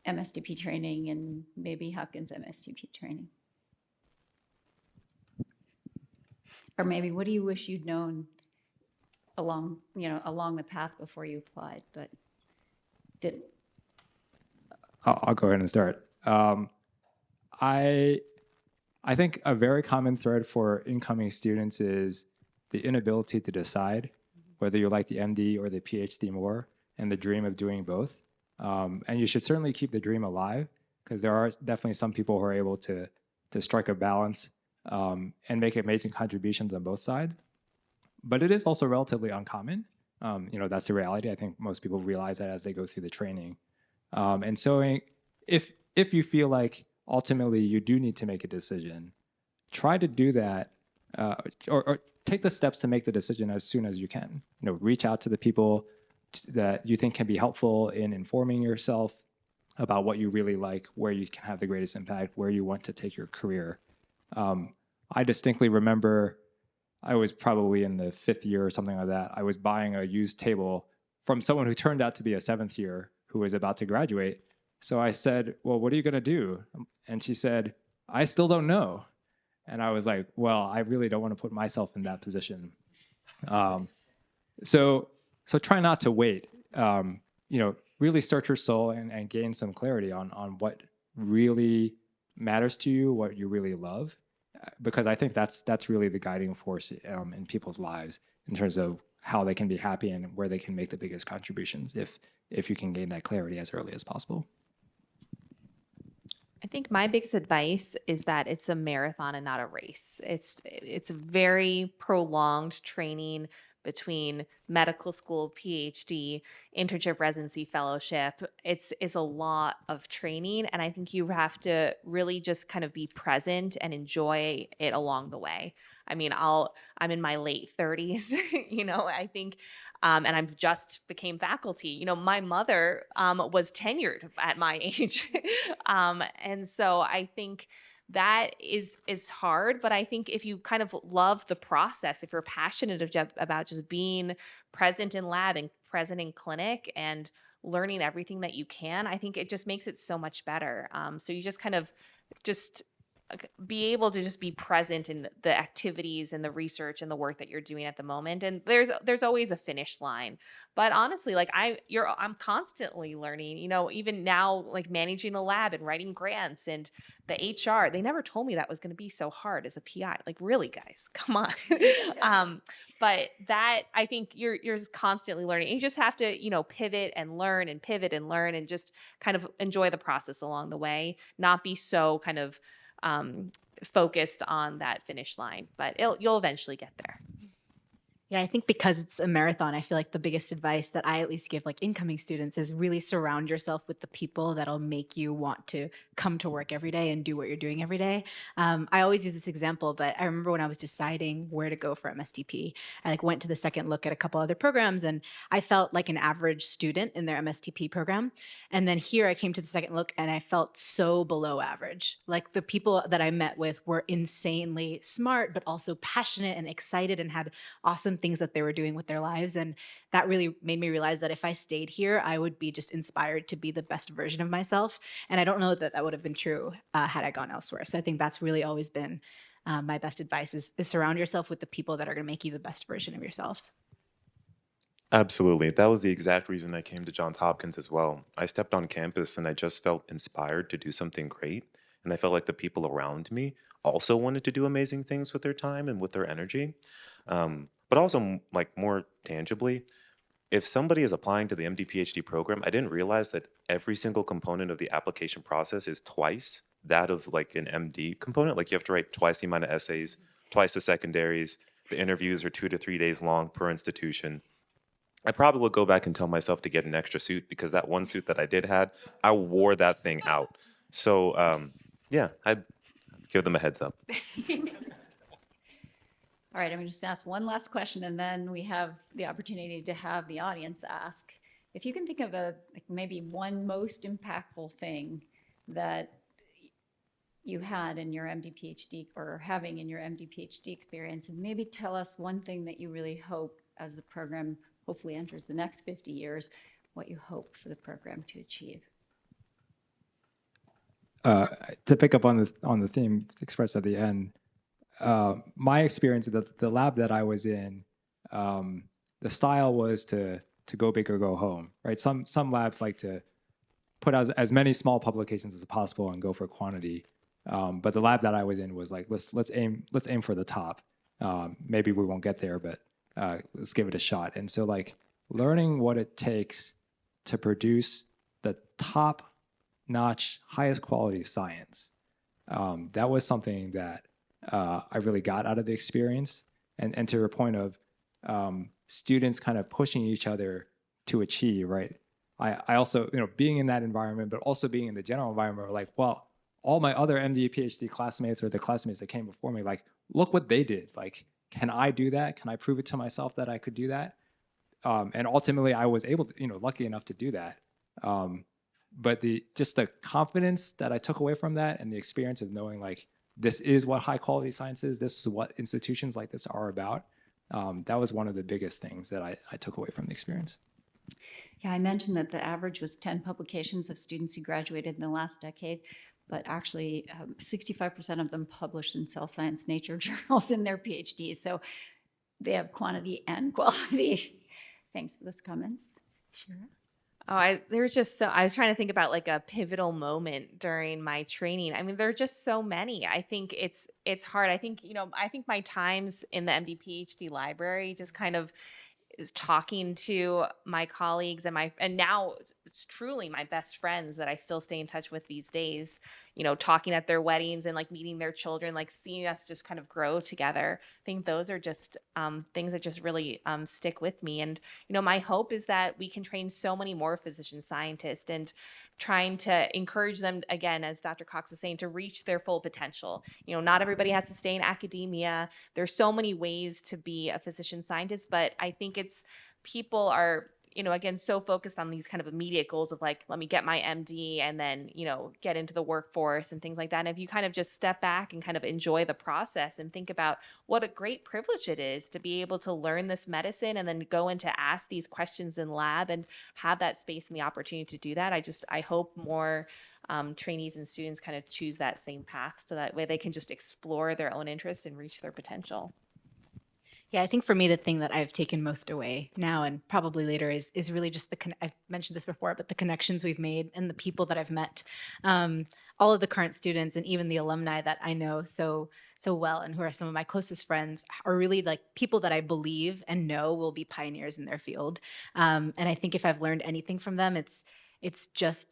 MSTP training and maybe Hopkins MSTP training? Or maybe what do you wish you'd known along the path before you applied, but didn't? I'll go ahead and start. I think a very common thread for incoming students is the inability to decide whether you like the MD or the PhD more, and the dream of doing both. And you should certainly keep the dream alive, because there are definitely some people who are able to strike a balance and make amazing contributions on both sides. But it is also relatively uncommon. That's the reality. I think most people realize that as they go through the training. And so if you feel like ultimately you do need to make a decision, try to do that or take the steps to make the decision as soon as you can. Reach out to the people that you think can be helpful in informing yourself about what you really like, where you can have the greatest impact, where you want to take your career. I distinctly remember I was probably in the 5th year or something like that. I was buying a used table from someone who turned out to be a 7th year who was about to graduate. So I said, well, what are you going to do? And she said, I still don't know. And I was like, well, I really don't want to put myself in that position. So try not to wait. Really search your soul and gain some clarity on what really matters to you, what you really love, because I think that's really the guiding force in people's lives in terms of how they can be happy and where they can make the biggest contributions if you can gain that clarity as early as possible. I think my biggest advice is that it's a marathon and not a race. It's a very prolonged training between medical school, PhD, internship, residency, fellowship. It's a lot of training, and I think you have to really just kind of be present and enjoy it along the way. I mean, I'm in my late 30s, I think, and I've just became faculty. My mother was tenured at my age, and so I think that is hard, but I think if you kind of love the process, if you're passionate about just being present in lab and present in clinic and learning everything that you can, I think it just makes it so much better. So you just kind of just be able to just be present in the activities and the research and the work that you're doing at the moment. And there's always a finish line. But honestly, like I'm constantly learning, even now, like managing a lab and writing grants and the HR, they never told me that was going to be so hard as a PI. Like, really, guys, come on. But that, I think you're just constantly learning. You just have to, pivot and learn and just kind of enjoy the process along the way, not be so kind of focused on that finish line, but you'll eventually get there. Yeah, I think because it's a marathon, I feel like the biggest advice that I at least give like incoming students is really surround yourself with the people that'll make you want to come to work every day and do what you're doing every day. I always use this example, but I remember when I was deciding where to go for MSTP, I like went to the second look at a couple other programs, and I felt like an average student in their MSTP program. And then here I came to the second look and I felt so below average. Like the people that I met with were insanely smart, but also passionate and excited and had awesome things that they were doing with their lives. And that really made me realize that if I stayed here, I would be just inspired to be the best version of myself. And I don't know that that would have been true had I gone elsewhere. So I think that's really always been my best advice is surround yourself with the people that are going to make you the best version of yourselves. Absolutely. That was the exact reason I came to Johns Hopkins as well. I stepped on campus and I just felt inspired to do something great. And I felt like the people around me also wanted to do amazing things with their time and with their energy. But also, like more tangibly, if somebody is applying to the MD PhD program, I didn't realize that every single component of the application process is twice that of like an MD component. Like you have to write twice the amount of essays, twice the secondaries. The interviews are 2 to 3 days long per institution. I probably would go back and tell myself to get an extra suit because that one suit that I did had, I wore that thing out. So yeah, I'd give them a heads up. All right, I'm going to just ask one last question, and then we have the opportunity to have the audience ask. If you can think of like maybe one most impactful thing that you had in your MD PhD or having in your MD PhD experience, and maybe tell us one thing that you really hope as the program hopefully enters the next 50 years, what you hope for the program to achieve. To pick up on the theme expressed at the end, my experience, the lab that I was in, the style was to go big or go home, right? Some labs like to put out as many small publications as possible and go for quantity. But the lab that I was in was like, let's aim for the top. Maybe we won't get there, but let's give it a shot. And so like learning what it takes to produce the top-notch, highest quality science, that was something that I really got out of the experience. And to your point of students kind of pushing each other to achieve, right? I also, being in that environment, but also being in the general environment, like, well, all my other MD PhD classmates or the classmates that came before me, like, look what they did. Like, can I do that? Can I prove it to myself that I could do that? And ultimately, I was able to, lucky enough to do that. But just the confidence that I took away from that and the experience of knowing like, this is what high quality science is, this is what institutions like this are about. That was one of the biggest things that I took away from the experience. Yeah, I mentioned that the average was 10 publications of students who graduated in the last decade, but actually 65% of them published in cell science nature journals in their PhDs. So they have quantity and quality. Thanks for those comments. Sure. Oh, I was trying to think about like a pivotal moment during my training. I mean, there are just so many. I think it's hard. I think, I think my times in the MD PhD library just kind of is talking to my colleagues and now it's truly my best friends that I still stay in touch with these days, talking at their weddings and like meeting their children, like seeing us just kind of grow together. I think those are just things that just really stick with me. And, my hope is that we can train so many more physician scientists and trying to encourage them, again, as Dr. Cox was saying, to reach their full potential. Not everybody has to stay in academia. There's so many ways to be a physician scientist, but I think people are, again, so focused on these kind of immediate goals of like, let me get my MD and then, get into the workforce and things like that. And if you kind of just step back and kind of enjoy the process and think about what a great privilege it is to be able to learn this medicine and then go in to ask these questions in lab and have that space and the opportunity to do that. I hope more trainees and students kind of choose that same path so that way they can just explore their own interests and reach their potential. Yeah, I think for me, the thing that I've taken most away now and probably later is really just I've mentioned this before, but the connections we've made and the people that I've met, all of the current students and even the alumni that I know so well and who are some of my closest friends are really like people that I believe and know will be pioneers in their field. And I think if I've learned anything from them, it's just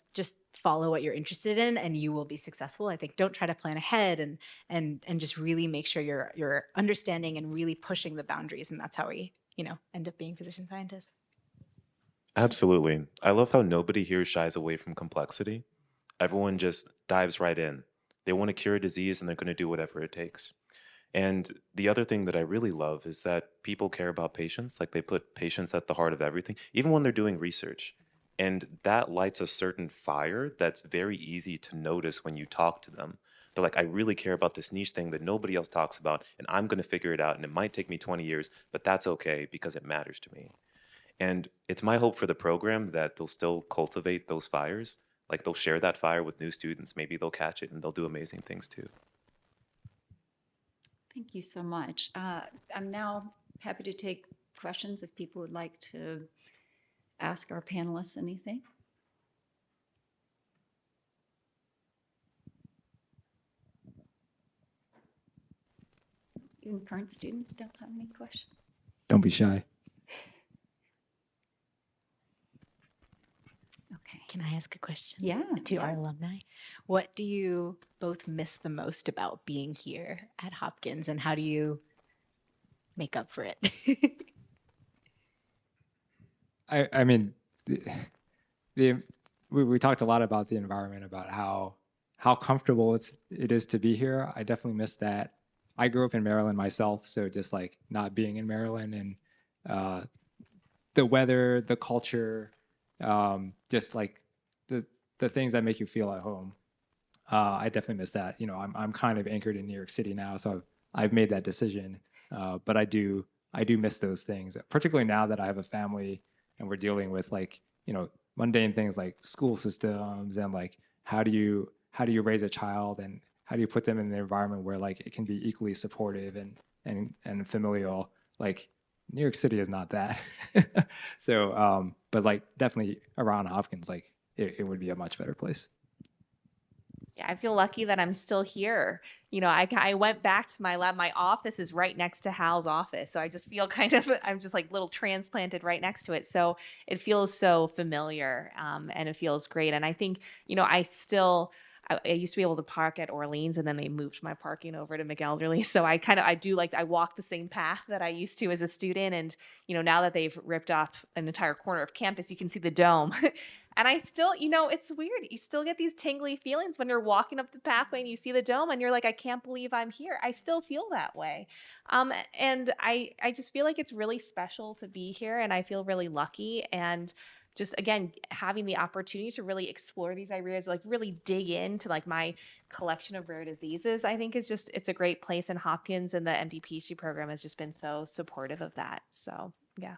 follow what you're interested in and you will be successful. I think don't try to plan ahead and just really make sure you're understanding and really pushing the boundaries. And that's how we end up being physician scientists? Absolutely. I love how nobody here shies away from complexity. Everyone just dives right in. They want to cure a disease and they're going to do whatever it takes. And the other thing that I really love is that people care about patients. Like they put patients at the heart of everything, even when they're doing research. And that lights a certain fire that's very easy to notice when you talk to them. They're like, I really care about this niche thing that nobody else talks about, and I'm going to figure it out. And it might take me 20 years, but that's okay because it matters to me. And it's my hope for the program that they'll still cultivate those fires. Like they'll share that fire with new students. Maybe they'll catch it and they'll do amazing things too. Thank you so much. I'm now happy to take questions if people would like to ask our panelists anything. Even current students don't have any questions. Don't be shy. Okay. Can I ask a question? Yeah, To our yeah. alumni? What do you both miss the most about being here at Hopkins, and how do you make up for it? I mean, we talked a lot about the environment, about how comfortable it is to be here. I definitely miss that. I grew up in Maryland myself, so just like not being in Maryland and the weather, the culture, just like the things that make you feel at home. I definitely miss that. You know, I'm kind of anchored in New York City now, so I've made that decision. But I do miss those things, particularly now that I have a family and we're dealing with like, you know, mundane things like school systems and like how do you raise a child and how do you put them in an environment where like it can be equally supportive and familial. Like New York City is not that. So but like definitely around Hopkins, like it would be a much better place. Yeah, I feel lucky that I'm still here. I went back to my lab. My office is right next to Hal's office. So I just feel I'm just like little transplanted right next to it. So it feels so familiar and it feels great. And I think, I used to be able to park at Orleans and then they moved my parking over to McElderly. So I walk the same path that I used to as a student. And, now that they've ripped off an entire corner of campus, you can see the dome. And I still, it's weird. You still get these tingly feelings when you're walking up the pathway and you see the dome and you're like, I can't believe I'm here. I still feel that way. And I just feel like it's really special to be here and I feel really lucky. And just again, having the opportunity to really explore these areas, like really dig into like my collection of rare diseases, I think it's a great place. And Hopkins and the M.D Ph.D program has just been so supportive of that. So yeah.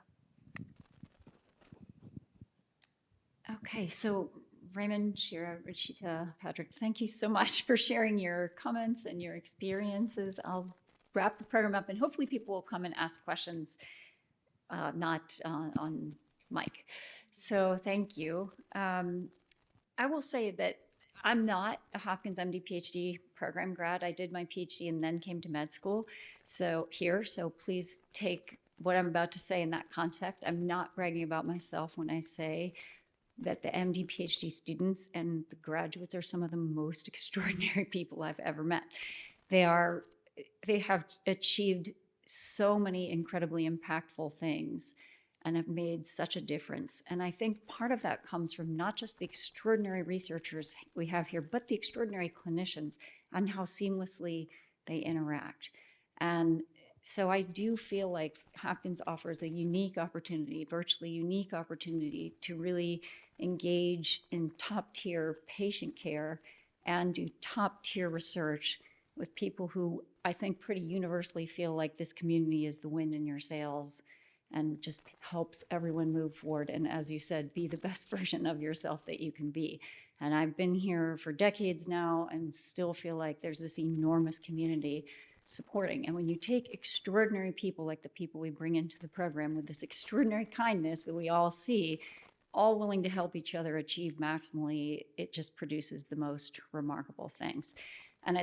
Okay, so Raymond, Shira, Rachita, Patrick, thank you so much for sharing your comments and your experiences. I'll wrap the program up and hopefully people will come and ask questions, not on mic. So thank you. I will say that I'm not a Hopkins MD PhD program grad. I did my PhD and then came to med school. So please take what I'm about to say in that context. I'm not bragging about myself when I say that the MD PhD students and the graduates are some of the most extraordinary people I've ever met. They have achieved so many incredibly impactful things and have made such a difference. And I think part of that comes from not just the extraordinary researchers we have here, but the extraordinary clinicians and how seamlessly they interact. And so I do feel like Hopkins offers a unique opportunity, virtually unique opportunity to really engage in top tier patient care and do top tier research with people who I think pretty universally feel like this community is the wind in your sails and just helps everyone move forward. And as you said, be the best version of yourself that you can be. And I've been here for decades now and still feel like there's this enormous community supporting. And when you take extraordinary people like the people we bring into the program with this extraordinary kindness that we all see, all willing to help each other achieve maximally, it just produces the most remarkable things. And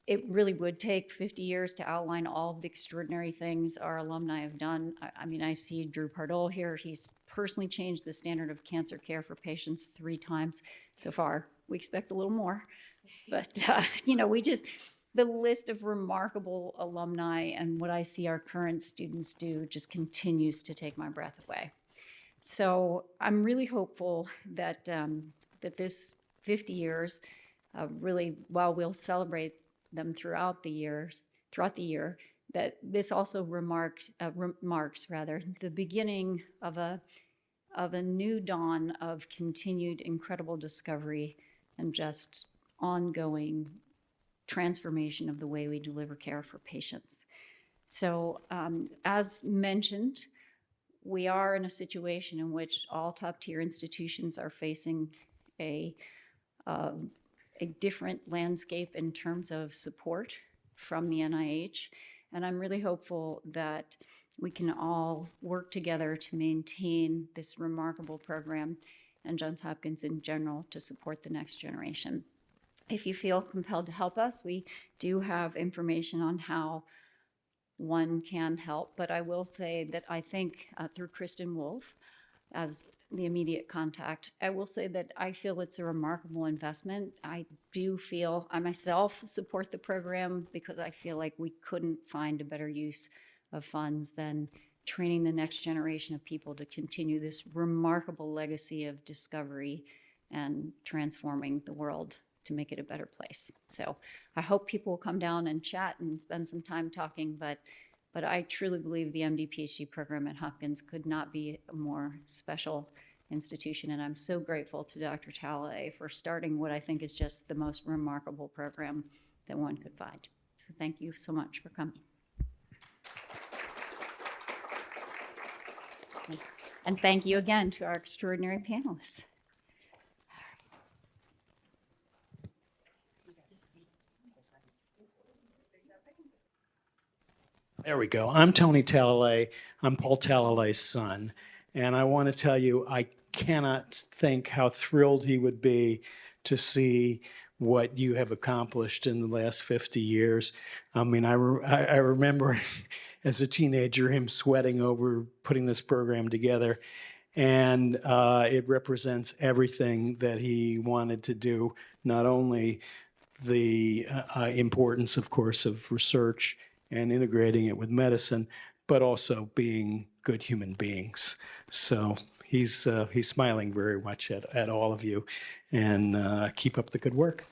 it really would take 50 years to outline all of the extraordinary things our alumni have done. I mean, I see Drew Pardole here. He's personally changed the standard of cancer care for patients 3 times so far. We expect a little more. But, the list of remarkable alumni and what I see our current students do just continues to take my breath away. So I'm really hopeful that that this 50 years, really, while we'll celebrate them throughout the year, that this also marks rather the beginning of a new dawn of continued incredible discovery and just ongoing transformation of the way we deliver care for patients. So, as mentioned, we are in a situation in which all top-tier institutions are facing a different landscape in terms of support from the NIH, and I'm really hopeful that we can all work together to maintain this remarkable program and Johns Hopkins in general to support the next generation. If you feel compelled to help us, we do have information on how one can help, but I will say that I think through Kristen Wolf as the immediate contact, I will say that I feel it's a remarkable investment. I do feel I myself support the program because I feel like we couldn't find a better use of funds than training the next generation of people to continue this remarkable legacy of discovery and transforming the world to make it a better place. So I hope people will come down and chat and spend some time talking, but I truly believe the M.D. Ph.D. program at Hopkins could not be a more special institution, and I'm so grateful to Dr. Talalay for starting what I think is just the most remarkable program that one could find. So thank you so much for coming. And thank you again to our extraordinary panelists. There we go. I'm Tony Talalay. I'm Paul Talalay's son. And I want to tell you, I cannot think how thrilled he would be to see what you have accomplished in the last 50 years. I mean, I remember as a teenager him sweating over putting this program together. And it represents everything that he wanted to do, not only the importance, of course, of research and integrating it with medicine, but also being good human beings. So he's smiling very much at all of you, and keep up the good work.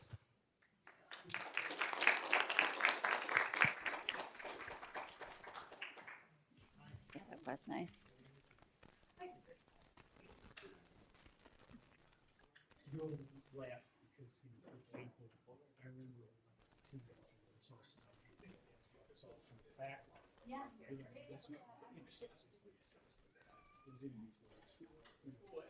Yeah, that was nice. You'll laugh because, for example, I remember when I was a teenager, I saw stuff from the back. Yeah. This was the 60s. It was in before.